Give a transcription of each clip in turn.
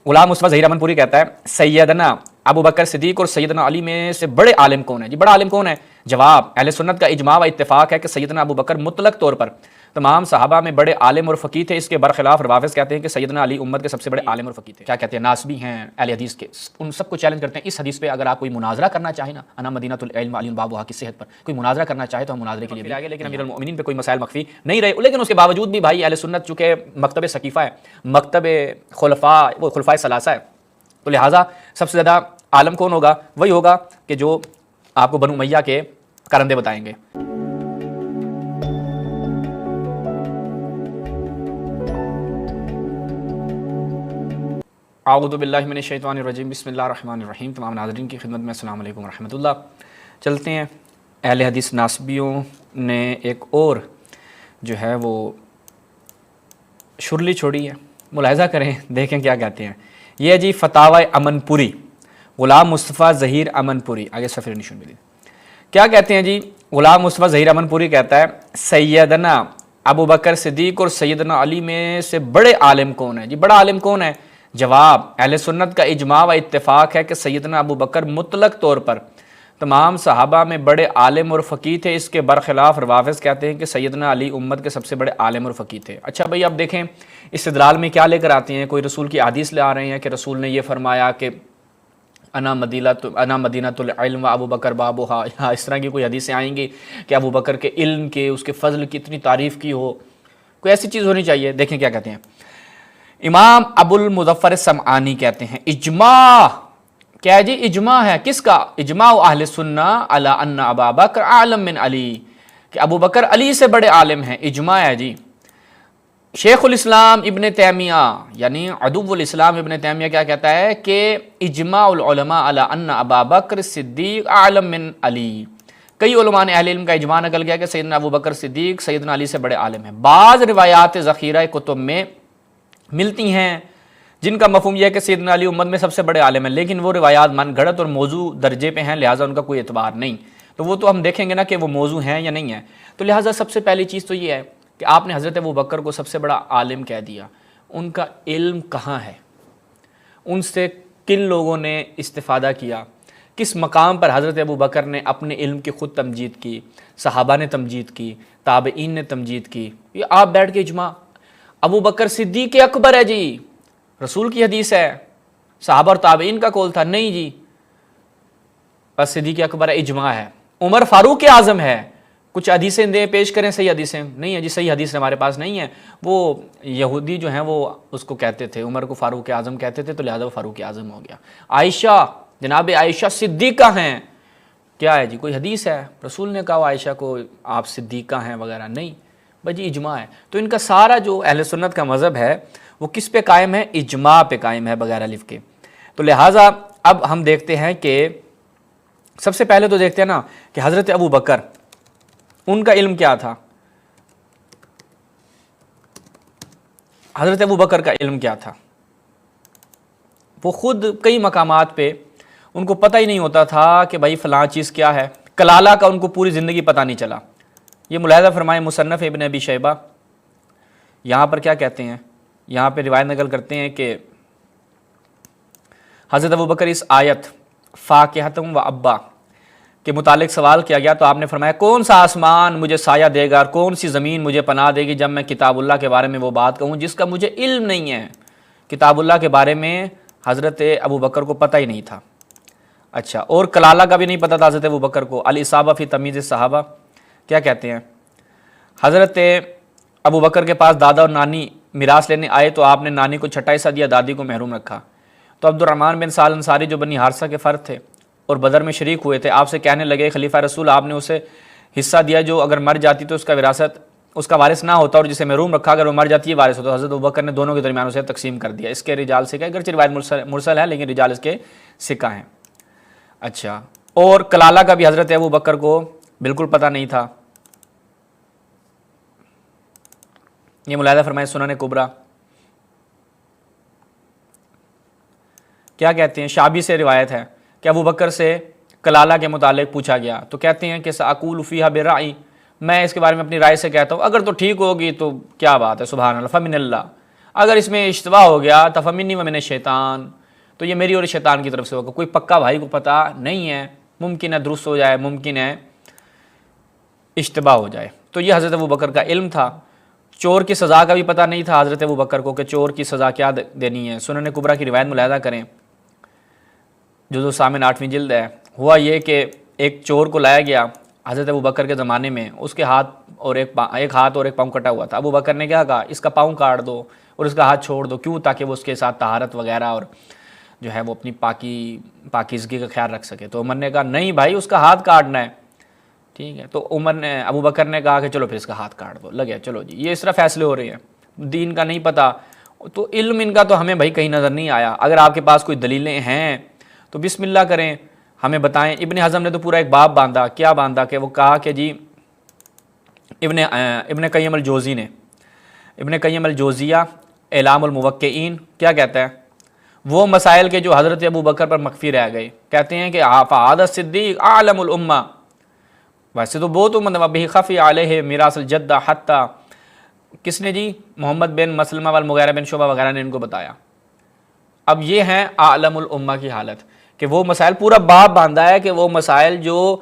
غلام مصطفیٰ ظہیر امن پوری کہتا ہے سیدنا ابو بکر صدیق اور سیدنا علی میں سے بڑے عالم کون ہیں؟ جی بڑا عالم کون ہے؟ جواب، اہل سنت کا اجماع و اتفاق ہے کہ سیدنا ابو بکر مطلق طور پر تمام صحابہ میں بڑے عالم اور فقیہ تھے۔ اس کے برخلاف روافض کہتے ہیں کہ سیدنا علی امت کے سب سے بڑے عالم اور فقیہ تھے۔ کیا کہتے ہیں؟ ناسبی ہیں اہل حدیث کے، ان سب کو چیلنج کرتے ہیں اس حدیث پہ۔ اگر آپ کوئی مناظرہ کرنا چاہیں نا، انا مدینۃ العلم علی بابھا کی صحت پر کوئی مناظرہ کرنا چاہے تو ہم مناظرے کے لیے بھی آگے، لیکن امیر المؤمنین پہ کوئی مسائل مخفی نہیں رہے۔ لیکن اس کے باوجود بھی بھائی اہل سنت چونکہ مکتب ثقیفہ ہے، مکتب خلفاء ثلاثہ ہے، تو لہٰذا سب سے زیادہ عالم کون ہوگا؟ وہی ہوگا کہ جو آپ کو بنو امیہ کے کرندے بتائیں گے۔ اعوذ باللہ من الشیطان الرجیم، بسم اللہ الرحمن الرحیم۔ تمام ناظرین کی خدمت میں السلام علیکم ورحمۃ اللہ۔ چلتے ہیں، اہل حدیث ناسبیوں نے ایک اور جو ہے وہ شرلی چھوڑی ہے، ملاحظہ کریں، دیکھیں کیا کہتے ہیں۔ یہ جی فتاوی امن پوری، غلام مصطفیٰ ظہیر امن پوری، آگے صفحے نشان بھی کیا کہتے ہیں جی؟ غلام مصطفیٰ ظہیر امن پوری کہتا ہے سیدنا ابو بکر صدیق اور سیدنا علی میں سے بڑے عالم کون ہیں؟ جی بڑا عالم کون ہے؟ جواب، اہل سنت کا اجماع و اتفاق ہے کہ سیدنا ابو بکر مطلق طور پر تمام صحابہ میں بڑے عالم اور فقیہ تھے۔ اس کے برخلاف روافض کہتے ہیں کہ سیدنا علی امت کے سب سے بڑے عالم اور فقیہ تھے۔ اچھا بھائی، اب دیکھیں استدلال میں کیا لے کر آتے ہیں، کوئی رسول کی حدیث لے آ رہے ہیں کہ رسول نے یہ فرمایا کہ انا مدینۃ العلم و ابو بکر بابھا، یا اس طرح کی کوئی حدیثیں آئیں گی کہ ابو بکر کے علم کے، اس کے فضل کی اتنی تعریف کی ہو، کوئی ایسی چیز ہونی چاہیے۔ دیکھیں کیا کہتے ہیں، امام ابو المظفر سمعانی کہتے ہیں اجماع، کیا ہے جی؟ اجماع ہے، کس کا؟ اجماع اہل سنہ علی ان ابا بکر اعلم من علی، کہ ابو بکر علی سے بڑے عالم ہیں، اجماع ہے جی۔ شیخ الاسلام ابن تیمیہ یعنی عدو الاسلام ابن تیمیہ کیا کہتا ہے کہ اجماع العلماء علی ان ابا بکر صدیق اعلم من علی، کئی علماء نے اہل علم کا اجماع نقل کیا کہ سیدنا ابو بکر صدیق سیدنا علی سے بڑے عالم ہیں۔ بعض روایات ذخیرہ کتب میں ملتی ہیں جن کا مفہوم یہ ہے کہ سیدنا علی امت میں سب سے بڑے عالم ہیں، لیکن وہ روایات من گھڑت اور موضوع درجے پہ ہیں، لہٰذا ان کا کوئی اعتبار نہیں۔ تو وہ تو ہم دیکھیں گے نا کہ وہ موضوع ہیں یا نہیں ہیں۔ تو لہٰذا سب سے پہلی چیز تو یہ ہے کہ آپ نے حضرت ابو بکر کو سب سے بڑا عالم کہہ دیا، ان کا علم کہاں ہے؟ ان سے کن لوگوں نے استفادہ کیا؟ کس مقام پر حضرت ابو بکر نے اپنے علم کی خود تمجید کی، صحابہ نے تمجید کی، تابعین نے تمجید کی؟ یہ آپ بیٹھ کے اجماع، ابو بکر صدیق اکبر ہے جی، رسول کی حدیث ہے، صحابہ اور تابعین کا قول تھا نہیں جی، بس صدیق اکبر ہے، اجماع ہے۔ عمر فاروق اعظم ہے، کچھ حدیثیں دیں، پیش کریں، صحیح حدیثیں نہیں ہیں جی، صحیح حدیث ہمارے پاس نہیں ہے۔ وہ یہودی جو ہیں وہ اس کو کہتے تھے، عمر کو فاروق اعظم کہتے تھے، تو لہٰذا وہ فاروق اعظم ہو گیا۔ عائشہ، جناب عائشہ صدیقہ ہیں، کیا ہے جی؟ کوئی حدیث ہے رسول نے کہا عائشہ کو آپ صدیقہ ہیں وغیرہ؟ نہیں بھائی جی، اجماع ہے۔ تو ان کا سارا جو اہل سنت کا مذہب ہے وہ کس پہ قائم ہے؟ اجماع پہ قائم ہے، بغیر الف کے۔ تو لہٰذا اب ہم دیکھتے ہیں کہ سب سے پہلے تو دیکھتے ہیں نا کہ حضرت ابو بکر، ان کا علم کیا تھا؟ حضرت ابو بکر کا علم کیا تھا؟ وہ خود کئی مقامات پہ ان کو پتہ ہی نہیں ہوتا تھا کہ بھائی فلاں چیز کیا ہے، کلالہ کا ان کو پوری زندگی پتہ نہیں چلا۔ یہ ملاحظہ فرمائیں، مصنف ابن ابی شیبہ یہاں پر کیا کہتے ہیں، یہاں پہ روایت نقل کرتے ہیں کہ حضرت ابو بکر اس آیت فاکہۃ و ابا کے متعلق سوال کیا گیا تو آپ نے فرمایا کون سا آسمان مجھے سایہ دے گا اور کون سی زمین مجھے پناہ دے گی جب میں کتاب اللہ کے بارے میں وہ بات کہوں جس کا مجھے علم نہیں ہے۔ کتاب اللہ کے بارے میں حضرت ابو بکر کو پتہ ہی نہیں تھا۔ اچھا، اور کلالہ کا بھی نہیں پتہ تھا حضرت ابو بکر کو۔ الاصابہ فی تمییز الصحابہ کیا کہتے ہیں، حضرت ابو بکر کے پاس دادا اور نانی میراث لینے آئے تو آپ نے نانی کو چھٹا حصہ دیا، دادی کو محروم رکھا۔ تو عبد الرحمن بن سال انصاری جو بنی حارثہ کے فرد تھے اور بدر میں شریک ہوئے تھے، آپ سے کہنے لگے خلیفہ رسول آپ نے اسے حصہ دیا جو اگر مر جاتی تو اس کا وراثت اس کا وارث نہ ہوتا، اور جسے محروم رکھا اگر وہ مر جاتی ہے وارث ہوتا۔ حضرت ابوبکر نے دونوں کے درمیان اسے تقسیم کر دیا۔ اس کے رجال سے اگرچہ روایت مرسل ہے لیکن رجال اس کے ثقہ ہیں۔ اچھا، اور کلالہ کا بھی حضرت ابوبکر کو بالکل پتہ نہیں تھا۔ یہ ملاحظہ فرمائے سنن کبریٰ کیا کہتے ہیں، شعبی سے روایت ہے کہ ابوبکر سے کلالہ کے متعلق پوچھا گیا تو کہتے ہیں کہ سأقول فیہا برأی، میں اس کے بارے میں اپنی رائے سے کہتا ہوں، اگر تو ٹھیک ہوگی تو کیا بات ہے، سبحان اللہ، فمن اللہ، اگر اس میں اشتباہ ہو گیا تفمنی و من الشیطان، تو یہ میری اور شیطان کی طرف سے ہوگا، کوئی پکا بھائی کو پتہ نہیں ہے، ممکن ہے درست ہو جائے، ممکن ہے اشتباہ ہو جائے۔ تو یہ حضرت ابوبکر کا علم تھا۔ چور کی سزا کا بھی پتہ نہیں تھا حضرت ابوبکر کو کہ چور کی سزا کیا دینی ہے۔ سنن کبریٰ کی روایت ملاحظہ کریں، جزء 8ویں جلد ہے۔ ہوا یہ کہ ایک چور کو لایا گیا حضرت ابوبکر کے زمانے میں، اس کے ہاتھ اور ایک ہاتھ اور ایک پاؤں کٹا ہوا تھا۔ ابوبکر نے کیا کہا، اس کا پاؤں کاٹ دو اور اس کا ہاتھ چھوڑ دو، کیوں؟ تاکہ وہ اس کے ساتھ طہارت وغیرہ اور جو ہے وہ اپنی پاکیزگی کا خیال رکھ سکے۔ تو عمر نے کہا نہیں بھائی، اس کا ہاتھ کاٹنا ہے، ٹھیک ہے۔ تو ابوبکر نے کہا کہ چلو پھر اس کا ہاتھ کاٹ دو، لگے چلو جی، یہ اس طرح فیصلے ہو رہے ہیں، دین کا نہیں پتہ۔ تو علم ان کا تو ہمیں بھائی کہیں نظر نہیں آیا۔ اگر آپ کے پاس کوئی دلیلیں ہیں تو بسم اللہ کریں، ہمیں بتائیں۔ ابن حزم نے تو پورا ایک باب باندھا، کیا باندھا کہ وہ کہا کہ جی ابن قیم الجوزی نے، ابن قیم الجوزیہ اعلام الموقعین کیا کہتا ہے، وہ مسائل کے جو حضرت ابوبکر پر مخفی رہ گئے، کہتے ہیں کہ فہذا الصدیق اعلم الامہ، ویسے تو بہت وبہ خفی علیہ میراث الجدہ حتیٰ، کس نے جی؟ محمد بن مسلمہ والمغیرہ بن شعبہ وغیرہ نے ان کو بتایا۔ اب یہ ہیں اعلم الامہ کی حالت کہ وہ مسائل، پورا باب باندھا ہے کہ وہ مسائل جو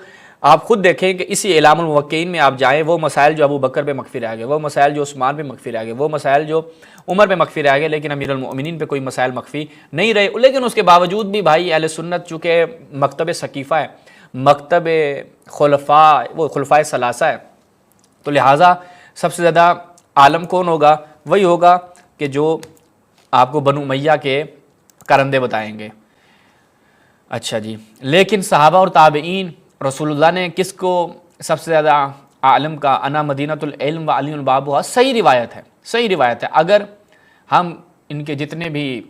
آپ خود دیکھیں کہ اسی اعلام الموقعین میں آپ جائیں، وہ مسائل جو ابو بکر پہ مخفی رہ گئے، وہ مسائل جو عثمان پہ مخفی رہ گئے، وہ مسائل جو عمر پہ مخفی رہ گئے، لیکن امیر المؤمنین پہ کوئی مسائل مخفی نہیں رہے۔ لیکن اس کے باوجود بھی بھائی اہل سنت چونکہ مکتب ثقیفہ ہے، مکتب خلفاء، وہ خلفائے ثلاثہ ہے، تو لہٰذا سب سے زیادہ عالم کون ہوگا؟ وہی ہوگا کہ جو آپ کو بنو امیہ کے کرندے بتائیں گے۔ اچھا جی، لیکن صحابہ اور تابعین، رسول اللہ نے کس کو سب سے زیادہ عالم کا، انا مدینۃ العلم و علی بابھا، صحیح روایت ہے، صحیح روایت ہے۔ اگر ہم ان کے جتنے بھی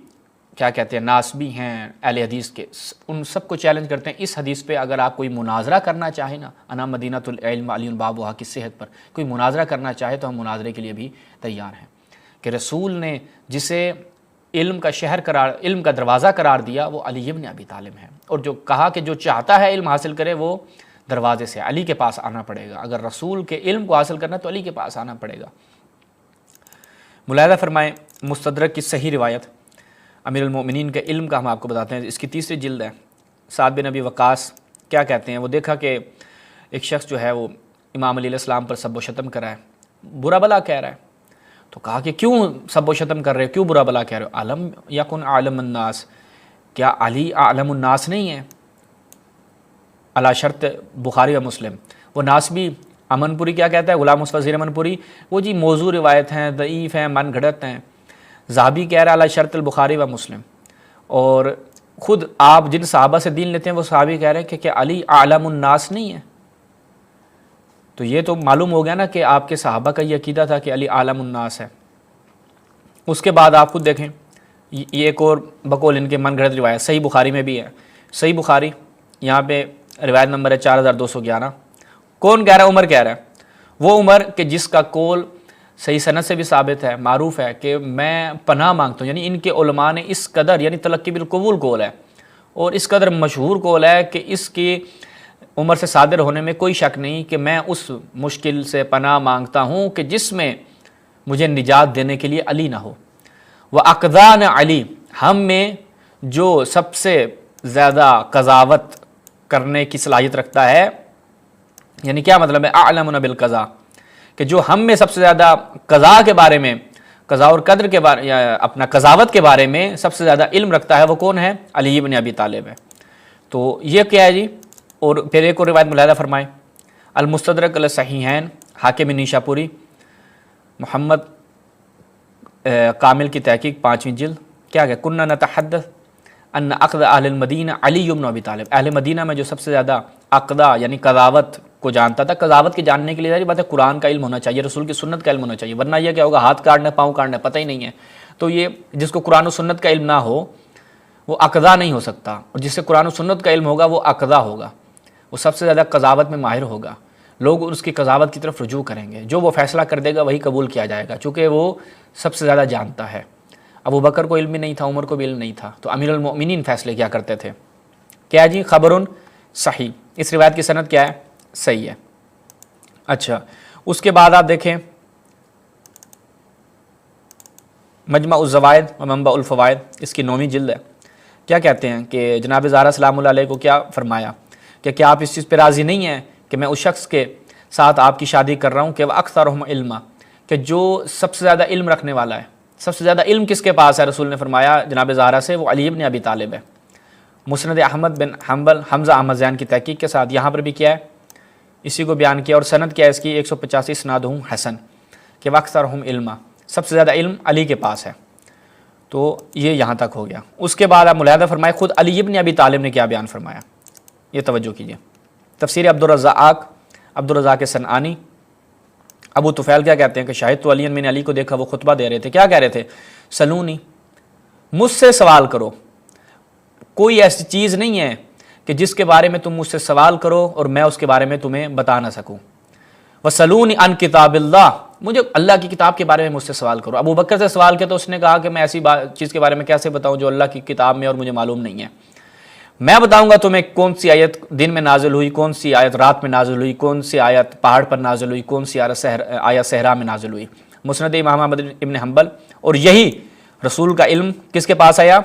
کیا کہتے ہیں ناسبی ہیں اہل حدیث کے، ان سب کو چیلنج کرتے ہیں، اس حدیث پہ اگر آپ کوئی مناظرہ کرنا چاہیں نا، انا مدینۃ العلم و علی بابھا کی صحت پر کوئی مناظرہ کرنا چاہے تو ہم مناظرے کے لیے بھی تیار ہیں، کہ رسول نے جسے علم کا شہر قرار، علم کا دروازہ قرار دیا، وہ علی ابن ابی طالب ہے، اور جو کہا کہ جو چاہتا ہے علم حاصل کرے وہ دروازے سے علی کے پاس آنا پڑے گا، اگر رسول کے علم کو حاصل کرنا تو علی کے پاس آنا پڑے گا۔ ملاحظہ فرمائیں مستدرک کی صحیح روایت امیر المومنین کے علم کا، ہم آپ کو بتاتے ہیں، اس کی 3ری جلد ہے۔ سعد بن ابی وقاص کیا کہتے ہیں، وہ دیکھا کہ ایک شخص جو ہے وہ امام علی علیہ السلام پر سب و شتم کر رہا ہے، برا بلا کہہ رہا ہے، تو کہا کہ کیوں سب و شتم کر رہے ہو، کیوں برا بلا کہہ رہے ہو؟ علم یکن عالم الناس، کیا علی عالم الناس نہیں ہے؟ علی شرط بخاری و مسلم۔ وہ ناسبی امن پوری کیا کہتا ہے، غلام مصطفیٰ ظہیر امن پوری، وہ جی موضوع روایت ہیں، ضعیف ہیں، من گھڑت ہیں۔ ذہبی کہہ رہا ہے علی شرط البخاری و مسلم، اور خود آپ جن صحابہ سے دین لیتے ہیں وہ صحابی کہہ رہے ہیں کہ کیا علی عالم الناس نہیں ہے؟ تو یہ تو معلوم ہو گیا نا کہ آپ کے صحابہ کا یہ عقیدہ تھا کہ علی عالم الناس ہے۔ اس کے بعد آپ خود دیکھیں، یہ ایک اور بقول ان کے من گھڑت روایت صحیح بخاری میں بھی ہے۔ صحیح بخاری یہاں پہ روایت نمبر ہے 4211۔ کون کہہ رہا ہے؟ عمر کہہ رہا ہے، وہ عمر کہ جس کا قول صحیح سند سے بھی ثابت ہے، معروف ہے کہ میں پناہ مانگتا ہوں، یعنی ان کے علماء نے اس قدر، یعنی تلقی بالقبول قول ہے اور اس قدر مشہور قول ہے کہ اس کی عمر سے صادر ہونے میں کوئی شک نہیں کہ میں اس مشکل سے پناہ مانگتا ہوں کہ جس میں مجھے نجات دینے کے لیے علی نہ ہو۔ وَأَقْذَانَ علی، ہم میں جو سب سے زیادہ قضاوت کرنے کی صلاحیت رکھتا ہے، یعنی کیا مطلب ہے، اعلمنا بالقضاء، کہ جو ہم میں سب سے زیادہ قضاء کے بارے میں، قضاء اور قدر کے بارے، یا اپنا قضاوت کے بارے میں سب سے زیادہ علم رکھتا ہے، وہ کون ہے؟ علی ابن ابی طالب ہے۔ تو یہ کیا ہے جی؟ اور پھر ایک اور روایت ملاحظہ فرمائیں، المستدرک علی الصحیحین، حاکم نیشاپوری، محمد کامل کی تحقیق 5ویں جلد، کیا کہ کننا نتحدث ان عقد اہل المدینہ علی ابن ابی طالب، اہل مدینہ میں جو سب سے زیادہ عقدہ یعنی قضاوت کو جانتا تھا، قضاوت کے جاننے کے لیے ظاہر بات ہے قرآن کا علم ہونا چاہیے، رسول کی سنت کا علم ہونا چاہیے، ورنہ یہ کیا ہوگا، ہاتھ کاٹنا پاؤں کاٹنا پتہ ہی نہیں ہے۔ تو یہ جس کو قرآن و سنت کا علم نہ ہو وہ عقدہ نہیں ہو سکتا، اور جس سے قرآن و سنت کا علم ہوگا وہ عقدہ ہوگا، وہ سب سے زیادہ قضاوت میں ماہر ہوگا، لوگ اس کی قضاوت کی طرف رجوع کریں گے، جو وہ فیصلہ کر دے گا وہی قبول کیا جائے گا، چونکہ وہ سب سے زیادہ جانتا ہے۔ ابو بکر کو علم بھی نہیں تھا، عمر کو بھی علم نہیں تھا، تو امیر المؤمنین فیصلے کیا کرتے تھے۔ کیا جی؟ خبرٌ صحیح، اس روایت کی سند کیا ہے؟ صحیح ہے۔ اچھا، اس کے بعد آپ دیکھیں مجمع الزوائد و منبع الفوائد، اس کی 9ویں جلد ہے۔ کیا کہتے ہیں کہ جناب زہرا سلام اللہ علیہ کو کیا فرمایا کہ کیا آپ اس چیز پہ راضی نہیں ہیں کہ میں اس شخص کے ساتھ آپ کی شادی کر رہا ہوں کہ وہ اکثرہم علما، کہ جو سب سے زیادہ علم رکھنے والا ہے۔ سب سے زیادہ علم کس کے پاس ہے؟ رسول نے فرمایا جناب زہرا سے، وہ علی بن ابی طالب ہے۔ مسند احمد بن حنبل حمزہ احمد زین کی تحقیق کے ساتھ یہاں پر بھی کیا ہے، اسی کو بیان کیا، اور سند کیا ہے اس کی 185 اسنادہ حسن، کہ واکثرہم علما، سب سے زیادہ علم علی کے پاس ہے۔ تو یہ یہاں تک ہو گیا۔ اس کے بعد آپ ملاحظہ فرمائے خود علی بن ابی طالب نے کیا بیان فرمایا، یہ توجہ کیجئے۔ تفسیر عبدالرزاق صنعانی، ابو طفیل کیا کہتے ہیں کہ شاہد تو علی، میں نے علی کو دیکھا وہ خطبہ دے رہے تھے، کیا کہہ رہے تھے؟ سلونی، مجھ سے سوال کرو، کوئی ایسی چیز نہیں ہے کہ جس کے بارے میں تم مجھ سے سوال کرو اور میں اس کے بارے میں تمہیں بتا نہ سکوں۔ وَسَلُونِ عَنْ کتاب اللہ، مجھے اللہ کی کتاب کے بارے میں مجھ سے سوال کرو۔ ابو بکر سے سوال کیا تو اس نے کہا کہ میں ایسی چیز کے بارے میں کیسے بتاؤں جو اللہ کی کتاب میں اور مجھے معلوم نہیں ہے۔ میں بتاؤں گا تمہیں کون سی آیت دن میں نازل ہوئی، کون سی آیت رات میں نازل ہوئی، کون سی آیت پہاڑ پر نازل ہوئی، کون سی آیت صحرا میں نازل ہوئی۔ مسند امام احمد ابن حنبل، اور یہی رسول کا علم کس کے پاس آیا؟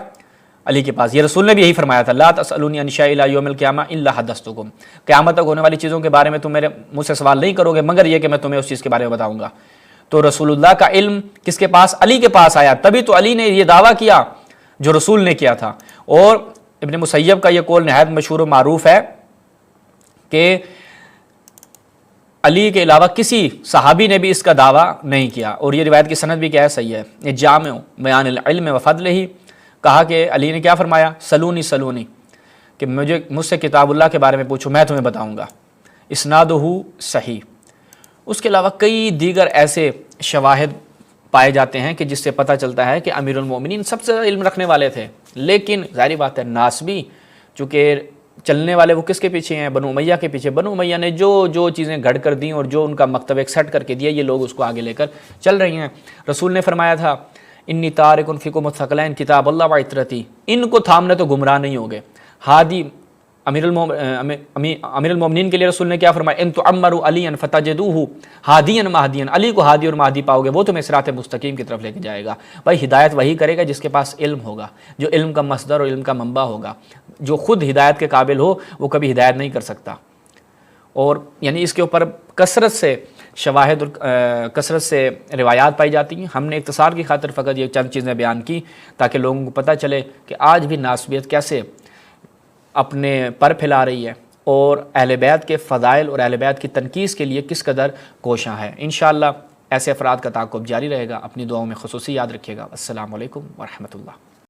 علی کے پاس۔ یہ رسول نے بھی یہی فرمایا تھا، لا تسألونی عن شیء الی یوم القیامہ الا حدثتکم، قیامت تک ہونے والی چیزوں کے بارے میں تم مجھ سے سوال نہیں کرو گے مگر یہ کہ میں تمہیں اس چیز کے بارے میں بتاؤں گا۔ تو رسول اللہ کا علم کس کے پاس؟ علی کے پاس آیا، تبھی تو علی نے یہ دعویٰ کیا جو رسول نے کیا تھا۔ اور ابن مسیب کا یہ قول نہایت مشہور و معروف ہے کہ علی کے علاوہ کسی صحابی نے بھی اس کا دعویٰ نہیں کیا، اور یہ روایت کی سند بھی کیا ہے؟ صحیح ہے۔ یہ جامع بیان العلم و فضلہ، کہا کہ علی نے کیا فرمایا؟ سلونی سلونی، کہ مجھ سے کتاب اللہ کے بارے میں پوچھو میں تمہیں بتاؤں گا۔ اسنادہ صحیح۔ اس کے علاوہ کئی دیگر ایسے شواہد پائے جاتے ہیں کہ جس سے پتہ چلتا ہے کہ امیر المومنین سب سے زیادہ علم رکھنے والے تھے، لیکن ظاہری بات ہے ناسبی چونکہ چلنے والے وہ کس کے پیچھے ہیں؟ بنو امیہ کے پیچھے۔ بنو امیہ نے جو چیزیں گھڑ کر دیں اور جو ان کا مکتب ایک سیٹ کر کے دیا، یہ لوگ اس کو آگے لے کر چل رہی ہیں۔ رسول نے فرمایا تھا انی تارک فیکم الثقلین کتاب اللہ و عترتی، ان کو تھامنے تو گمراہ نہیں ہوگے۔ ہادی امیر المومنین کے لیے رسول نے کیا فرمایا؟ ان تعمروا علی فتجدوہ ہادیا مہدیا، علی کو ہادی اور مہدی پاؤ گے، وہ تمہیں صراط مستقیم کی طرف لے کے جائے گا۔ بھائی ہدایت وہی کرے گا جس کے پاس علم ہوگا، جو علم کا مصدر اور علم کا منبع ہوگا۔ جو خود ہدایت کے قابل ہو وہ کبھی ہدایت نہیں کر سکتا۔ اور یعنی اس کے اوپر کثرت سے شواہد اور کثرت سے روایات پائی جاتی ہیں۔ ہم نے اختصار کی خاطر فقط یہ چند چیزیں بیان کی تاکہ لوگوں کو پتہ چلے کہ آج بھی ناسبیت کیسے اپنے پر پھیلا رہی ہے اور اہل بیت کے فضائل اور اہل بیت کی تنقیص کے لیے کس قدر کوشاں ہے۔ انشاءاللہ ایسے افراد کا تعاقب جاری رہے گا۔ اپنی دعاؤں میں خصوصی یاد رکھیے گا۔ السلام علیکم ورحمۃ اللہ۔